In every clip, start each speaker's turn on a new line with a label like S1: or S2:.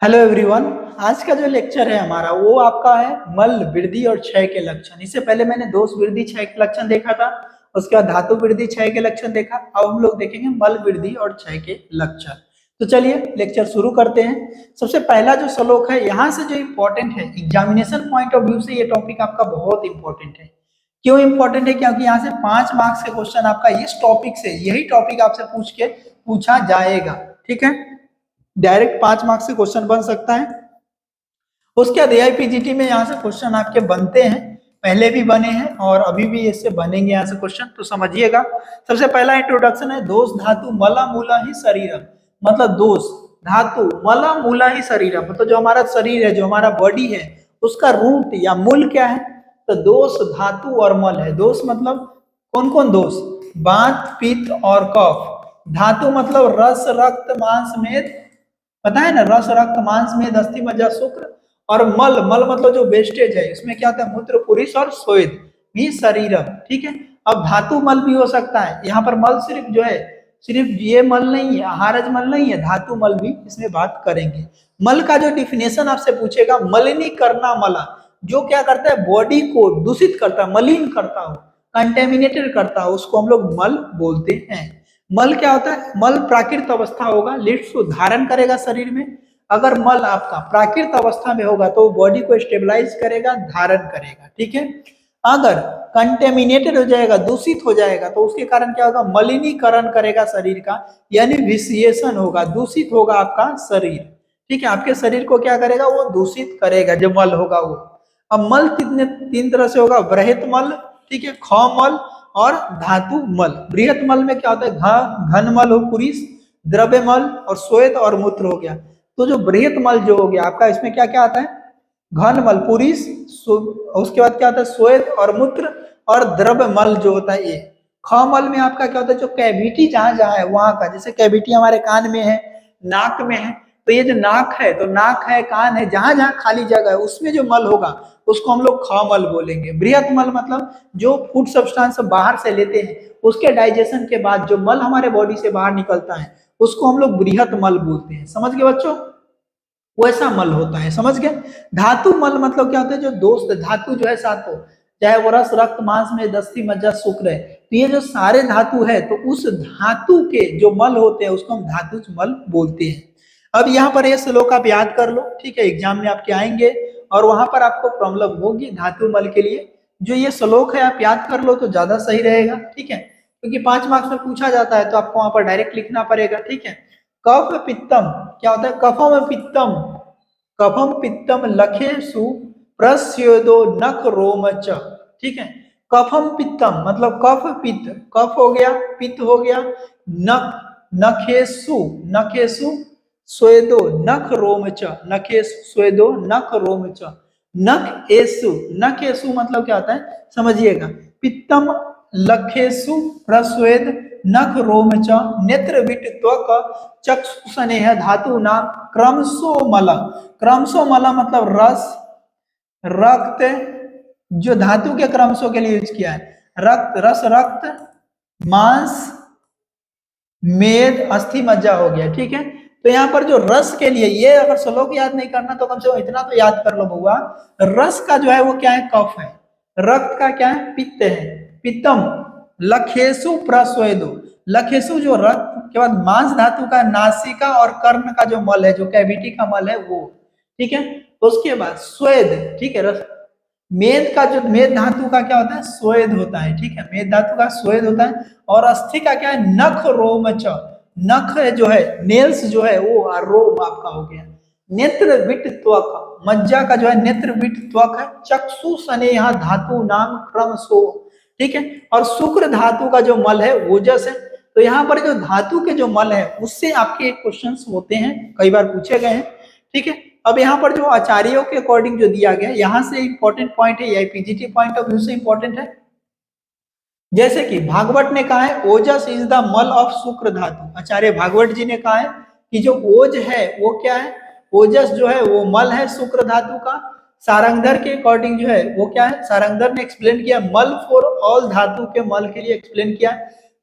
S1: Hello everyone. आज का जो लेक्चर है हमारा वो आपका है मल वृद्धि और क्षय के लक्षण। इससे पहले मैंने दोष वृद्धि क्षय के लक्षण देखा था, उसके बाद धातु वृद्धि क्षय के लक्षण देखा। अब हम लोग देखेंगे मल वृद्धि और क्षय के लक्षण। तो चलिए लेक्चर शुरू करते हैं। सबसे पहला जो श्लोक है यहाँ से जो इम्पोर्टेंट है, एग्जामिनेशन पॉइंट ऑफ व्यू से ये टॉपिक आपका बहुत इंपॉर्टेंट है। क्यों इंपॉर्टेंट है? क्योंकि यहाँ से 5 मार्क्स के क्वेश्चन आपका इस टॉपिक से, यही टॉपिक आपसे पूछा जाएगा। ठीक है, डायरेक्ट 5 मार्क्स से क्वेश्चन बन सकता है। उसके बाद एआईपीजीटी में यहाँ से क्वेश्चन आपके बनते हैं, पहले भी बने हैं और अभी भी इससे बनेंगे यहाँ से क्वेश्चन, तो समझिएगा। सबसे पहला इंट्रोडक्शन है, दोष धातु मला मूला ही शरीर। मतलब दोष धातु मला मूला ही शरीर, मतलब जो हमारा शरीर है, जो हमारा बॉडी है, उसका रूट या मूल क्या है? तो दोष धातु और मल है। दोष मतलब कौन कौन दोष? वात, पित्त और कफ। धातु मतलब रस, रक्त, मांस, मेद, पता है ना, रस, रक्त, मांस, मेद, अस्थि, मज्जा, शुक्र। और मल, मल मतलब जो वेस्टेज है, इसमें क्या होता है? मूत्र, पुरुष और स्वेद भी शरीर। ठीक है, अब धातु मल भी हो सकता है। यहाँ पर मल सिर्फ जो है, सिर्फ ये मल नहीं है, आहारज मल नहीं है, धातु मल भी इसमें बात करेंगे। मल का जो डिफिनेशन आपसे पूछेगा, मलिनी करना मला, जो क्या करता है? बॉडी को दूषित करता है, मलिन करता हो, कंटेमिनेटेड करता हो, उसको हम लोग मल बोलते हैं। मल क्या होता है? मल प्राकृत अवस्था होगा, लिट्स को धारण करेगा शरीर में। अगर मल आपका प्राकृत अवस्था में होगा तो बॉडी को स्टेबलाइज करेगा, धारण करेगा। ठीक है, अगर कंटेमिनेटेड हो जाएगा, दूषित हो जाएगा, तो उसके कारण क्या होगा? मलिनीकरण करेगा शरीर का, यानी विषयेशन होगा, दूषित होगा आपका शरीर। ठीक है, आपके शरीर को क्या करेगा? वो दूषित करेगा, जो मल होगा वो। अब मल तीन तरह से होगा, बृहत मल, ठीक है, ख मल और धातु मल। बृहत मल में क्या होता है? घन मल हो, पुरुष, द्रव्य मल और श्वेत और मूत्र हो गया। तो जो बृहत मल जो हो गया आपका, इसमें क्या क्या आता है? घन मल, पुरुष, उसके बाद क्या आता है? श्वेत और मूत्र और द्रव्य मल जो होता है ये। ख मल में आपका क्या होता है? जो कैविटी जहां जहां है वहां का, जैसे कैविटी हमारे कान में है, नाक में है, तो ये जो नाक है, तो नाक है, कान है, जहां जहां खाली जगह है उसमें जो मल होगा उसको हम लोग ख मल बोलेंगे। बृहत मल मतलब जो फूड सब्सटेंस बाहर से लेते हैं, उसके डाइजेशन के बाद जो मल हमारे बॉडी से बाहर निकलता है उसको हम लोग बृहत मल बोलते हैं। समझ गए बच्चों? वैसा मल होता है, समझ गए? धातु मल मतलब क्या होता है? जो दोस्त धातु जो है सातों, चाहे वो रस, रक्त, मांस में, दस्ती, मज्जा, शुक्र है, तो ये जो सारे धातु है, तो उस धातु के जो मल होते हैं उसको हम धातुज मल बोलते हैं। अब यहाँ पर ये श्लोक आप याद कर लो, ठीक है, एग्जाम में आपके आएंगे और वहां पर आपको प्रॉब्लम होगी धातु मल के लिए। जो ये श्लोक है आप याद कर लो तो ज्यादा सही रहेगा। ठीक है, क्योंकि 5 मार्क्स में पूछा जाता है तो आपको वहां पर डायरेक्ट लिखना पड़ेगा। ठीक है, कफ पित्तम क्या होता है? कफम पित्तम, कफम पित्तम लखेसु प्रस्योदो नख रोमच। ठीक है, कफम पित्तम मतलब कफ पित्त, कफ हो गया, पित्त हो गया, नख, नखेसु, नखेसु स्वेदो नख रोमच, नखेसु स्वेदो नख रोमच। नख एसु, नख एसु मतलब क्या होता है? समझिएगा, पित्तम लखेसु प्रस्वेद नख रोमच नेत्र विट त्वक चक्षु स्नेह धातु नाम क्रमशो मला। क्रमशो मला मतलब रस, रक्त, जो धातु के क्रमशो के लिए यूज किया है, रक्त, रस, रक्त, मांस, मेद, अस्थि, मज्जा हो गया। ठीक है, तो यहाँ पर जो रस के लिए, ये अगर श्लोक याद नहीं करना तो कम से कम इतना तो याद कर लो बउआ, रस का जो है वो क्या है? कफ है। रक्त का क्या है? पित्त है, पित्तम लखेसु प्रस्वेदो। लखेसु जो रक्त के बाद मांस धातु का नासिका और कर्ण का जो मल है, जो कैविटी का मल है वो। ठीक है, उसके बाद स्वेद, ठीक है, रस, मेद का जो, मेद धातु का क्या होता है? स्वेद होता है। ठीक है, मेद धातु का स्वेद होता है। और अस्थि का क्या है? नख रोमच, नख जो है, नेल्स जो है वो रोम आपका हो गया। नेत्र विट त्वक, मज्जा का जो है नेत्र विट त्वक है। चक्षु स्नेह धातु नाम क्रमशो। ठीक है, और शुक्र धातु का जो मल है ओजस है। तो यहाँ पर जो धातु के जो मल है उससे आपके क्वेश्चन होते हैं, कई बार पूछे गए हैं। ठीक है, अब यहाँ पर जो आचार्यों के अकॉर्डिंग जो दिया गया, यहाँ से इंपॉर्टेंट पॉइंट है, या पीजीटी पॉइंट ऑफ व्यू से इंपॉर्टेंट है। जैसे कि भागवत ने कहा है ओजस इज द मल ऑफ शुक्र धातु। आचार्य भागवत जी ने कहा है कि जो ओज है वो क्या है? ओजस जो है वो मल है शुक्र धातु का। सारंगधर के अकॉर्डिंग जो है वो क्या है? सारंगधर ने एक्सप्लेन किया, मल फॉर ऑल धातु के मल के लिए एक्सप्लेन किया।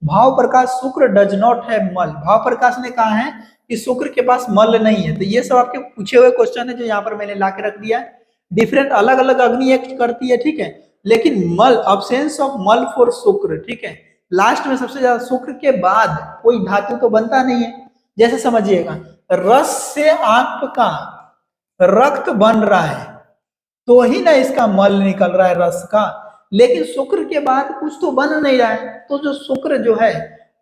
S1: भाव प्रकाश शुक्र डज नॉट है मल, भाव प्रकाश ने कहा है कि शुक्र के पास मल नहीं है। तो ये सब आपके पूछे हुए क्वेश्चन है जो यहाँ पर मैंने ला के रख दिया है। डिफरेंट अलग अलग अग्नि एक्ट करती है, ठीक है, लेकिन मल अब्सेंस ऑफ मल फॉर शुक्र, ठीक है, लास्ट में सबसे ज्यादा शुक्र के बाद कोई धातु तो बनता नहीं है। जैसे समझिएगा, रस से आपका रक्त बन रहा है तो ही ना इसका मल निकल रहा है रस का, लेकिन शुक्र के बाद कुछ तो बन नहीं रहा है। तो जो शुक्र जो है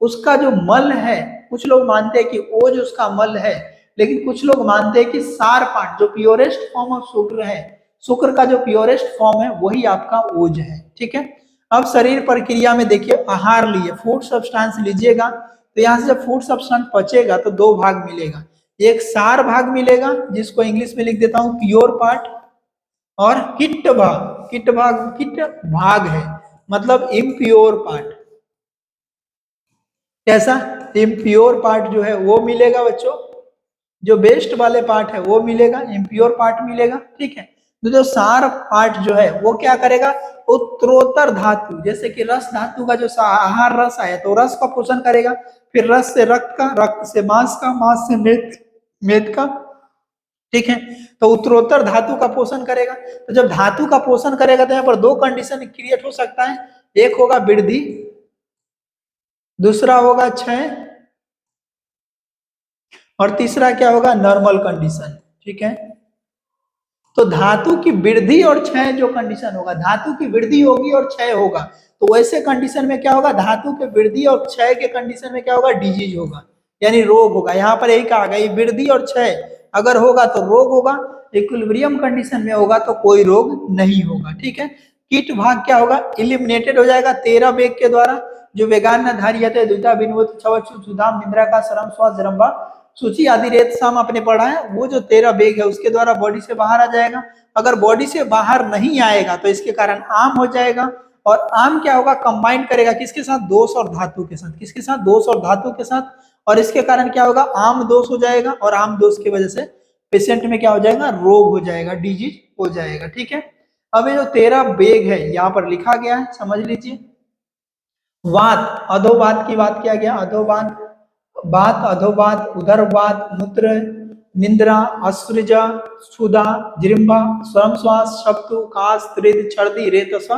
S1: उसका जो मल है, कुछ लोग मानते हैं कि वो जो उसका मल है, लेकिन कुछ लोग मानते हैं कि सार पार्ट जो प्योरेस्ट फॉर्म ऑफ शुक्र है, शुक्र का जो प्योरेस्ट फॉर्म है वही आपका ओज है, ठीक है। अब शरीर प्रक्रिया में देखिए, आहार लिए फूड सब्सटेंस लीजिएगा तो यहाँ से जब फूड सब्सटेंस पचेगा तो दो भाग मिलेगा, एक सार भाग मिलेगा जिसको इंग्लिश में लिख देता हूं प्योर पार्ट, और किट भाग, किट भाग है मतलब इम्प्योर पार्ट। कैसा इम्प्योर पार्ट जो है वो मिलेगा बच्चों, जो बेस्ट वाले पार्ट है वो मिलेगा, इम्प्योर पार्ट मिलेगा, ठीक है। तो जो सार पार्ट जो है वो क्या करेगा, उत्तरोत्तर धातु, जैसे कि रस धातु का जो आहार रस आया तो रस का पोषण करेगा, फिर रस से रक्त का, रक्त से मांस का, मांस से मेद, मेद का, ठीक है। तो उत्तरोत्तर धातु का पोषण करेगा। तो जब धातु का पोषण करेगा तो यहाँ पर दो कंडीशन क्रिएट हो सकता है, एक होगा वृद्धि, दूसरा होगा क्षय, और तीसरा क्या होगा नॉर्मल कंडीशन, ठीक है। तो धातु की वृद्धि और क्षय जो कंडीशन होगा, धातु की वृद्धि होगी और क्षय होगा, तो वैसे कंडीशन में क्या होगा, धातु के वृद्धि और क्षय के कंडीशन में क्या होगा, डिजीज होगा, यानी रोग होगा। यहाँ पर यही कहा गया वृद्धि और क्षय अगर होगा तो रोग होगा, इक्विलिब्रियम कंडीशन में होगा तो कोई रोग नहीं होगा, ठीक है। कीट भाग क्या होगा, इलिमिनेटेड हो जाएगा 13 वेग के द्वारा, जो वेगान धारियत द्विता विनोद छवच्छु सुधाम निद्रा का श्रम श्वास जरम्बा सूची आदि रेत साम आपने पढ़ा है, वो जो 13 वेग है उसके द्वारा बॉडी से बाहर आ जाएगा। अगर बॉडी से बाहर नहीं आएगा तो इसके कारण आम हो जाएगा, और आम क्या होगा, कंबाइन करेगा किसके साथ, दोष और धातु के साथ, किसके साथ, दोष और धातु के साथ, और इसके कारण क्या होगा, आम दोष हो जाएगा, और आम दोष की वजह से पेशेंट में क्या हो जाएगा, रोग हो जाएगा, डिजीज हो जाएगा, ठीक है। अब ये जो 13 वेग है यहाँ पर लिखा गया है, समझ लीजिए। वात, अधोवात की बात किया गया, अधोवात, बात, अधोवात, उदरवात, मूत्र, निंद्रा, अस्त्रजा, क्षुधा, जृंभा, श्रम श्वास, शब्दु, काश, त्रिद, छर्दी, रेतस,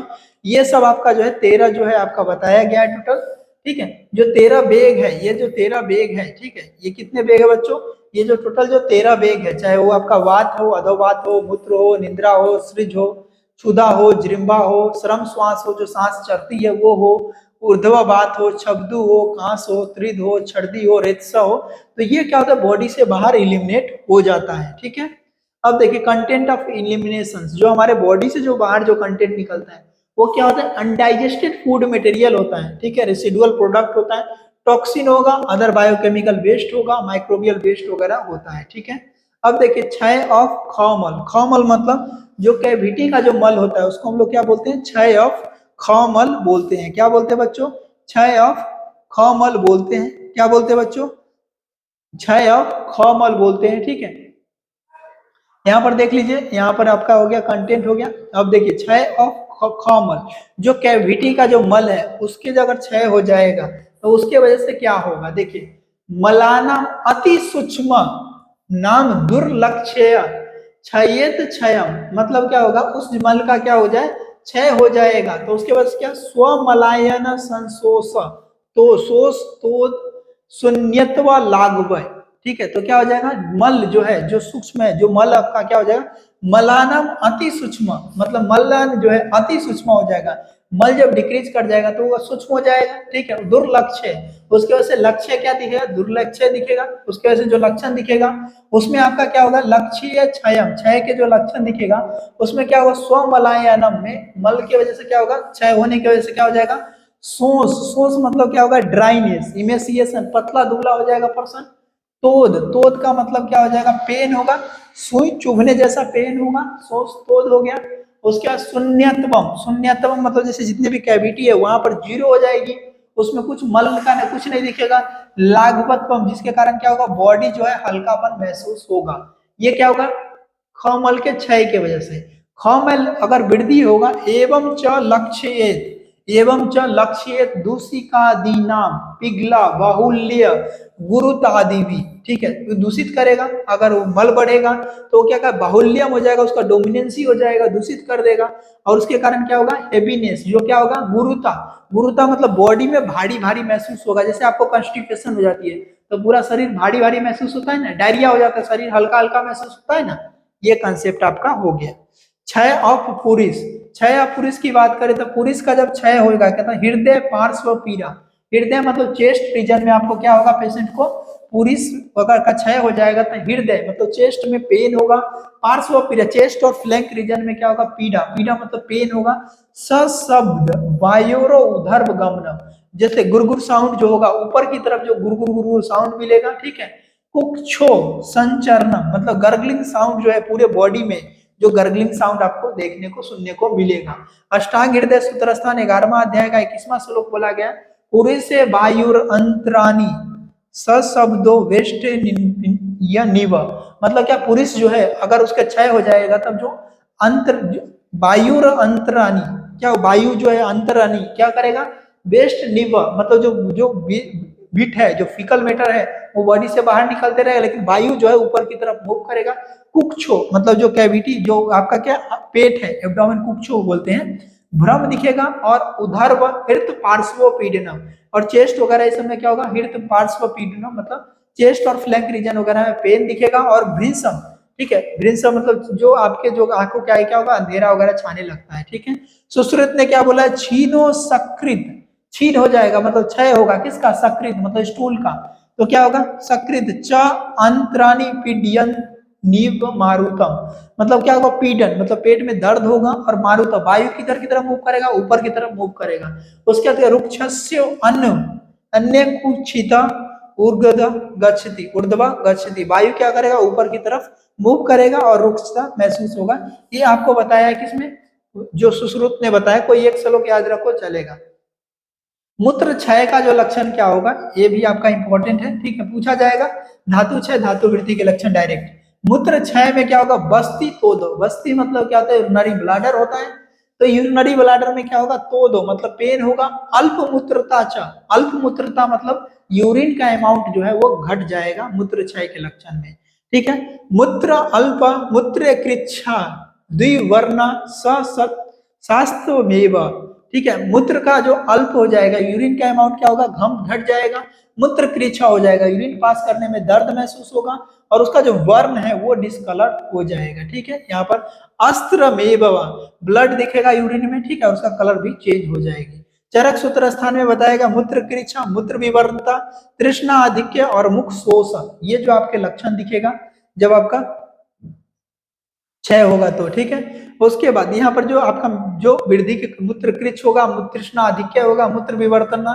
S1: ये सब आपका जो है 13 जो है आपका बताया गया है टोटल, ठीक है। जो 13 वेग है, ये जो 13 वेग है, ठीक है, ये कितने वेग है बच्चों, ये जो टोटल जो 13 वेग है, चाहे वो आपका वात हो, अधोवात हो, मूत्र हो, निंद्रा हो, सृज हो, क्षुधा हो, जृंभा हो, श्रम श्वास हो जो सांस चढ़ती है वो हो, ऊर्ध्ववात हो, छब्दु हो, कांस हो, त्रिद हो, छर्दी हो, रेतसा हो, तो ये क्या होता है, बॉडी से बाहर इलिमिनेट हो जाता है, ठीक है। अब देखिए कंटेंट ऑफ इलिमिनेशन, जो हमारे बॉडी से जो बाहर जो कंटेंट निकलता है वो क्या होता है, अनडाइजेस्टेड फूड मटेरियल होता है, ठीक है, रेसिडुअल प्रोडक्ट होता है, टॉक्सिन होगा, अदर बायोकेमिकल वेस्ट होगा, माइक्रोबियल वेस्ट वगैरह होता है, ठीक है। अब देखिए क्षय ऑफ खौमल, खौमल मतलब जो कैविटी का जो मल होता है उसको हम लोग क्या बोलते हैं, क्षय ऑफ खौमल बोलते हैं। क्या बोलते हैं बच्चों, क्षय ऑफ खौमल बोलते हैं। क्या बोलते हैं बच्चों, क्षय ऑफ खौमल बोलते हैं, ठीक है। यहाँ पर देख लीजिए, यहाँ पर आपका हो गया कंटेंट हो गया। अब देखिए क्षय ऑफ खौमल, जो कैविटी का जो मल है उसके अगर क्षय हो जाएगा तो उसके वजह से क्या होगा, देखिए मलाना अति सूक्ष्म नाम दुर्लक्ष्य क्षयेत क्षयम, मतलब क्या होगा, उस मल का क्या हो जाए, क्षय हो जाएगा, तो उसके बाद क्या, स्वमलायन संशोष, तो शोष तो शून्यत्व लागव, ठीक है। तो क्या हो जाएगा, मल जो है जो सूक्ष्म है, जो मल आपका क्या हो जाएगा, मलानम अति सूक्ष्म, मतलब मलन जो है अति सूक्ष्म हो जाएगा, मल जब डिक्रीज कर जाएगा तो वो सूक्ष्म हो जाएगा, ठीक है। दुर्लक्ष्य, उसके वजह से लक्ष्य क्या दिखेगा, दुर्लक्ष्य दिखेगा, उसके वजह से जो लक्षण दिखेगा उसमें आपका क्या होगा, लक्ष्य क्षयम, क्षय के जो लक्षण दिखेगा उसमें क्या होगा, स्वमलायनम में मल की वजह से क्या होगा, क्षय होने की वजह से क्या हो जाएगा, सोस, सोस मतलब क्या होगा, ड्राइनेस, इमेसिएशन, पतला दुबला हो जाएगा पर्सन। तोद, तोद का मतलब क्या हो जाएगा, पेन होगा, सुई चुभने जैसा पेन होगा, सोस तोद हो गया। उसके बाद शून्यत्वम, शून्यत्वम मतलब जैसे जितनी भी कैविटी है वहां पर जीरो हो जाएगी, उसमें कुछ मल का नहीं, कुछ नहीं दिखेगा। लाघवत्वम, जिसके कारण क्या होगा, बॉडी जो है हल्कापन महसूस होगा। ये क्या होगा, खमल के क्षय की वजह से। खमल अगर वृद्धि होगा, एवं च लक्ष्य, एवं च लक्ष्य दूषिकादीनाम पिघला बाहुल्य गुरुत आदि भी, ठीक है, तो दूषित करेगा। अगर वो मल बढ़ेगा तो क्या क्या बाहुल्यम हो जाएगा, उसका डोमिनेंसी हो जाएगा, दूषित कर देगा। और उसके कारण क्या होगा, हेवीनेस, जो क्या होगा, गुरुता। गुरुता मतलब बॉडी में भारी भारी महसूस होगा, जैसे आपको कॉन्स्टिपेशन हो जाती है तो पूरा शरीर भारी भारी महसूस होता है ना, डायरिया हो जाता है, शरीर हल्का हल्का महसूस होता है ना, ये कंसेप्ट आपका हो गया। क्षय ऑफ पुरुष, क्षय ऑफ पुरुष की बात करें तो पुरुष का जब क्षय होगा, कहता है हृदय पार्श्व पीड़ा, हृदय मतलब चेस्ट रीजन में आपको क्या होगा, पेशेंट को पुरुष अगर का क्षय हो जाएगा तो हृदय मतलब चेस्ट में पेन होगा, पार्श्व पीड़ा चेस्ट और फ्लैंक रीजन में क्या होगा, पीड़ा, पीड़ा मतलब पेन होगा। सशब्द वायोरो उधर्व गमन, जैसे गुरगुर साउंड जो होगा, ऊपर की तरफ जो गुरगुर गुरगुर साउंड मिलेगा, ठीक है। कुक्षो संचरण मतलब गर्गलिंग साउंड जो है पूरे बॉडी में, जो गर्गलिंग साउंड आपको देखने को सुनने को मिलेगा। अष्टांग हृदय सूत्रस्थान 11वां अध्याय का 21वां श्लोक बोला गया, पुरुषे वायुर अंतरानी सशब्दो वेस्ट या निव, मतलब क्या पुरुष जो है अगर उसका क्षय हो जाएगा तब जो अंतर वायुर अंतरानी, क्या वायु जो है अंतरानी क्या करेगा, वेस्ट निव मतलब जो जो बीट है, जो फिकल मैटर है वो बॉडी से बाहर निकलते रहेगा, लेकिन वायु जो है ऊपर की तरफ मूव करेगा। कुक्षो मतलब जो कैविटी जो आपका क्या पेट है, एब्डोमेन कुक्षो बोलते हैं, भ्रम दिखेगा। और उधर्व हृत पार्श्व पीडनम, और चेस्ट वगैरह इस समय क्या होगा, हृत पार्श्व पीडनम मतलब चेस्ट और फ्लैंक रीजन वगैरह में पेन दिखेगा। और भ्रिंसम, ठीक है, भ्रिंसम मतलब जो आपके जो आंखों क्या होगा, अंधेरा वगैरह छाने लगता है, ठीक है। सुश्रुत ने क्या बोला है, छीनो सकृत, छीन हो जाएगा मतलब क्षय होगा, किसका, सकृत मतलब स्टूल का, तो क्या होगा, सकृत। च अंतरानी पीडियन नीव मारुतम मतलब क्या होगा, पीडन मतलब पेट में दर्द होगा। और मारुतम वायु किधर की तरफ मूव करेगा, ऊपर की तरफ मूव करेगा। उसके बाद रुक्षस्य अन्न अन्य कुक्षिता ऊर्ध्व गच्छति, ऊर्ध्व गच्छति, वायु क्या करेगा, ऊपर की तरफ मूव करेगा और रुक्षता महसूस होगा। ये आपको बताया है किसमें, जो सुश्रुत ने बताया, कोई एक श्लोक याद रखो चलेगा। मूत्र क्षय का जो लक्षण क्या होगा, ये भी आपका इंपॉर्टेंट है, ठीक है, पूछा जाएगा। धातु क्षय धातु वृद्धि के लक्षण डायरेक्ट। मूत्र क्षय में क्या होगा, बस्ती तो दो, बस्ती मतलब क्या होता है, यूरिनरी ब्लाडर होता है, तो यूरिनरी ब्लाडर में क्या होगा, तो दो मतलब पेन होगा। अल्प मूत्रता च, अल्प मूत्रता मतलब यूरिन का अमाउंट जो है वो घट जाएगा मूत्र क्षय के लक्षण में, ठीक है। मूत्र अल्प मूत्र कृच्छा द्विवर्ण शास्त्रमेव, ठीक है, मूत्र का जो अल्प हो जाएगा, यूरिन का अमाउंट क्या होगा, घम घट जाएगा, मूत्र कृच्छा हो जाएगा, यूरिन पास करने में दर्द महसूस होगा, और उसका जो वर्ण है वो डिस्कलर हो जाएगा, ठीक है। यहाँ पर अस्त्र में ब्लड दिखेगा यूरिन में, ठीक है, उसका कलर भी चेंज हो जाएगी। चरक सूत्र स्थान में बताएगा मूत्र कृच्छा, मूत्र विवर्णता, तृष्णा आधिक्य और मुख शोष, ये जो आपके लक्षण दिखेगा जब आपका क्षय होगा तो, ठीक है। उसके बाद यहाँ पर जो आपका जो वृद्धि के मूत्र कृच्छ होगा, तृष्णा आधिक्य होगा, मूत्र विवर्तन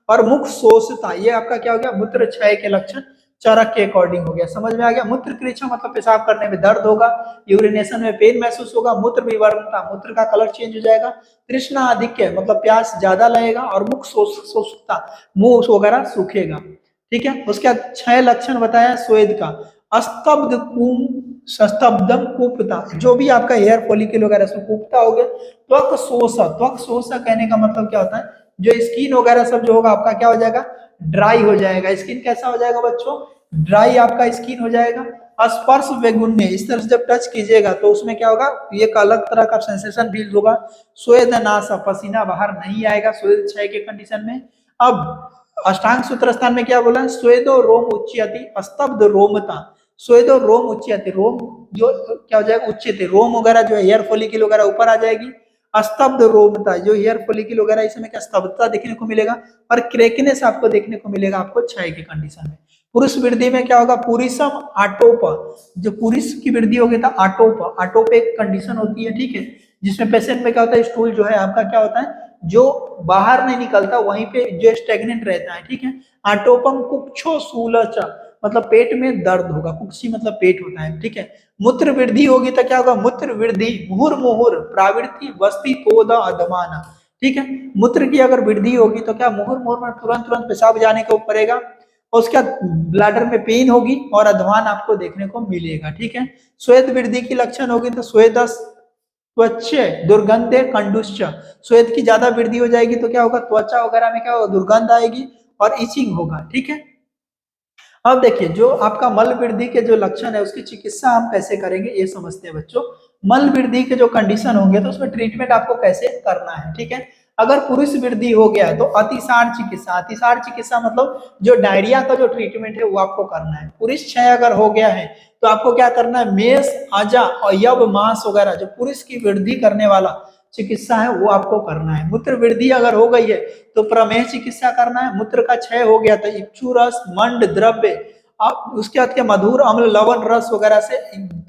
S1: और मुख शोषता, ये आपका क्या हो गया, मूत्र क्षय के लक्षण चरक के अकॉर्डिंग हो गया। समझ में आ गया। मूत्र कृच्छा मतलब पेशाब करने में दर्द होगा, यूरिनेशन में पेन महसूस होगा, मूत्र विवर्तनता मूत्र का कलर चेंज हो जाएगा, तृष्णा आधिक्य मतलब प्यास ज्यादा लगेगा, और मुख शोषता मुंह वगैरह सूखेगा, ठीक है। उसके बाद क्षय लक्षण बताया स्वेद का, स्तब्ध स्तब्धम कुप्ता, जो भी आपका हेयर फॉलिकल वगैरह सब कुप्ता हो गया। त्वक शोषा, त्वक शोषा कहने का मतलब क्या होता है, जो स्किन वगैरह सब जो होगा आपका क्या हो जाएगा, ड्राई हो जाएगा। स्किन कैसा हो जाएगा बच्चों, ड्राई आपका स्किन हो जाएगा। स्पर्श वेगुन्य, इस तरह से जब टच कीजिएगा तो उसमें क्या होगा, एक अलग तरह का सेंसेशन फील होगा। स्वेद नासा, पसीना बाहर नहीं आएगा स्वेद क्षय के कंडीशन में। अब अष्टांग सूत्र स्थान में क्या बोला, स्वेदो रोम उच्यति, स्तब्ध रोमता, स्वेदो रोम उच्यते, रोम जो क्या हो जाएगा, उच्चते, रोम वगैरह जो है हेयर फॉलिकल वगैरह ऊपर आ जाएगी। स्तब्ध रोमता, जो हेयर फॉलिकल वगैरह इसमें क्या स्तब्धता देखने को मिलेगा, और क्रेकनेस आपको देखने को मिलेगा आपको क्षय के कंडीशन में। पुरुष वृद्धि में क्या होगा, पुरुषम आटोप, जो पुरुष की वृद्धि होगी तो आटोप, आटोप एक कंडीशन होती है, ठीक है, जिसमें पेशेंट में क्या होता है, स्टूल जो है आपका क्या होता है, जो बाहर नहीं निकलता, वहीं पे जो स्टेगनेंट रहता है, ठीक है। आटोपम कुक्षो सूलच मतलब पेट में दर्द होगा, कुक्षी मतलब पेट होता है, ठीक है। मूत्र वृद्धि होगी तो क्या होगा, मूत्र वृद्धि मुहुर मुहुर प्रावृत्ति वस्ती तोदा अधमाना, ठीक है। मूत्र की अगर वृद्धि होगी तो क्या मुहुर मुहुर में तुरंत तुरंत पेशाब जाने को पड़ेगा, और उसके बाद ब्लैडर में पेन होगी और अधमान आपको देखने को मिलेगा, ठीक है। स्वेद वृद्धि की लक्षण होगी तो स्वेदस त्वचे दुर्गंधे कंडुश्च, श्वेत की ज्यादा वृद्धि हो जाएगी तो क्या होगा, त्वचा वगैरह में क्या होगा, दुर्गंध आएगी और इचिंग होगा। ठीक है, अब देखिए जो आपका मल वृद्धि के जो लक्षण है उसकी चिकित्सा हम कैसे करेंगे ये समझते हैं बच्चों। मल वृद्धि के जो कंडीशन होंगे तो उसमें ट्रीटमेंट आपको कैसे करना है। ठीक है, अगर पुरुष वृद्धि हो गया है तो अतिसार चिकित्सा, अतिसार चिकित्सा मतलब जो डायरिया का जो ट्रीटमेंट है वो आपको करना है। पुरुष क्षय अगर हो गया है तो आपको क्या करना है, मेष आजा और यव मांस वगैरह जो पुरुष की वृद्धि करने वाला चिकित्सा है वो आपको करना है। मूत्र वृद्धि अगर हो गई है तो प्रमेह चिकित्सा करना है। मूत्र का क्षय हो गया तो इक्षु रस मंड द्रव्य, अब उसके बाद के मधुर अम्ल लवण रस वगैरह से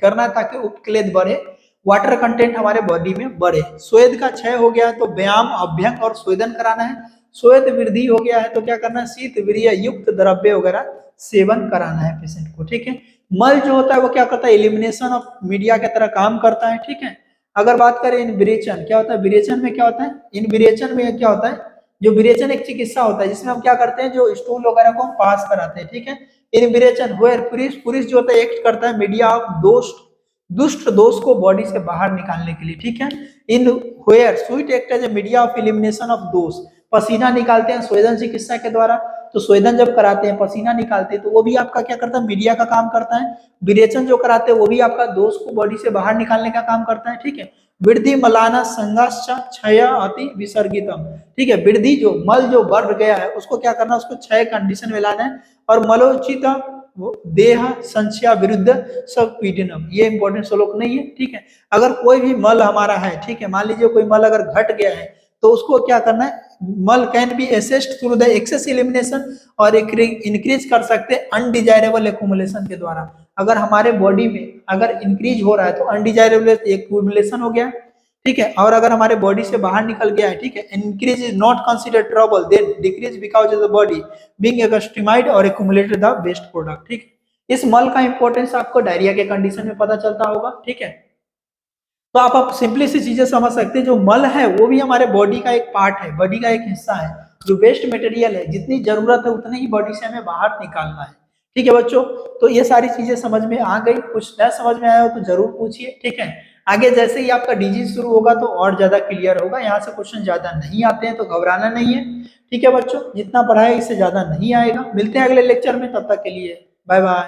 S1: करना है ताकि उपक्लेद बढ़े, वाटर कंटेंट हमारे बॉडी में बढ़े। स्वेद का क्षय हो गया है तो व्यायाम अभ्यंग और स्वेदन कराना है। स्वेद वृद्धि हो गया है तो क्या करना है, शीत वीर्य युक्त द्रव्य वगैरह सेवन कराना है पेशेंट को। ठीक है, मल जो होता है वो क्या करता है, एलिमिनेशन ऑफ मीडिया की तरह काम करता है। ठीक है, अगर बात करें इन विरेचन, क्या होता है विरेचन में, क्या होता है इन विरेचन में क्या होता है, जो विरेचन एक चिकित्सा होता है जिसमें हम क्या करते हैं, जो स्टूल वगैरह को हम पास कराते हैं। ठीक है, इन विरेचन वेयर पुरुष, पुरुष जो होता है एक्ट करता है मीडिया ऑफ दोष, दुष्ट दोष को बॉडी से बाहर निकालने के लिए। ठीक है, in where sweat act as a media of elimination of dosha, पसीना निकालते हैं स्वेदन चिकित्सा के द्वारा, तो स्वेदन जब कराते हैं पसीना निकालते हैं तो वो भी आपका क्या करता है, मीडिया का काम करता है। विरेचन जो कराते हैं वो भी आपका दोष को बॉडी से बाहर निकालने का काम करता है। ठीक है, वृद्धि मलाना संघर्ष क्षय अति विसर्गितम। ठीक है, वृद्धि जो मल जो बढ़ गया है उसको क्या करना है, उसको क्षय कंडीशन में लाना है। और मलोचित देह संशया विरुद्ध सब पीडनम, ये इंपॉर्टेंट श्लोक नहीं है। ठीक है, अगर कोई भी मल हमारा है, ठीक है, मान लीजिए कोई मल अगर घट गया है तो उसको क्या करना है, mala can be assessed through the excess elimination और इंक्रीज कर सकते हैं अनडिजायरेबल एक्यूमुलेशन के द्वारा। अगर हमारे बॉडी में अगर इंक्रीज हो रहा है तो अनडिजायरेबल एक्यूमुलेशन हो गया। ठीक है, और अगर हमारे बॉडी से बाहर निकल गया है, ठीक है, increase is not consider trouble, then decrease because of the body being extremized और एक्यूमुलेटेड द वेस्ट प्रोडक्ट। ठीक, इस मल का इंपॉर्टेंस आपको डायरिया के कंडीशन में पता चलता होगा। ठीक है, तो आप सिंपली सी चीजें समझ सकते हैं, जो मल है वो भी हमारे बॉडी का एक पार्ट है, बॉडी का एक हिस्सा है, जो वेस्ट मटेरियल है, जितनी जरूरत है उतनी ही बॉडी से हमें बाहर निकालना है। ठीक है बच्चों, तो ये सारी चीजें समझ में आ गई, कुछ न समझ में आया हो तो जरूर पूछिए। ठीक है, आगे जैसे ही आपका डिजीज शुरू होगा तो और ज्यादा क्लियर होगा, यहाँ से क्वेश्चन ज्यादा नहीं आते हैं तो घबराना नहीं है। ठीक है बच्चों, जितना पढ़ाया इससे ज्यादा नहीं आएगा। मिलते हैं अगले लेक्चर में, तब तक के लिए बाय बाय।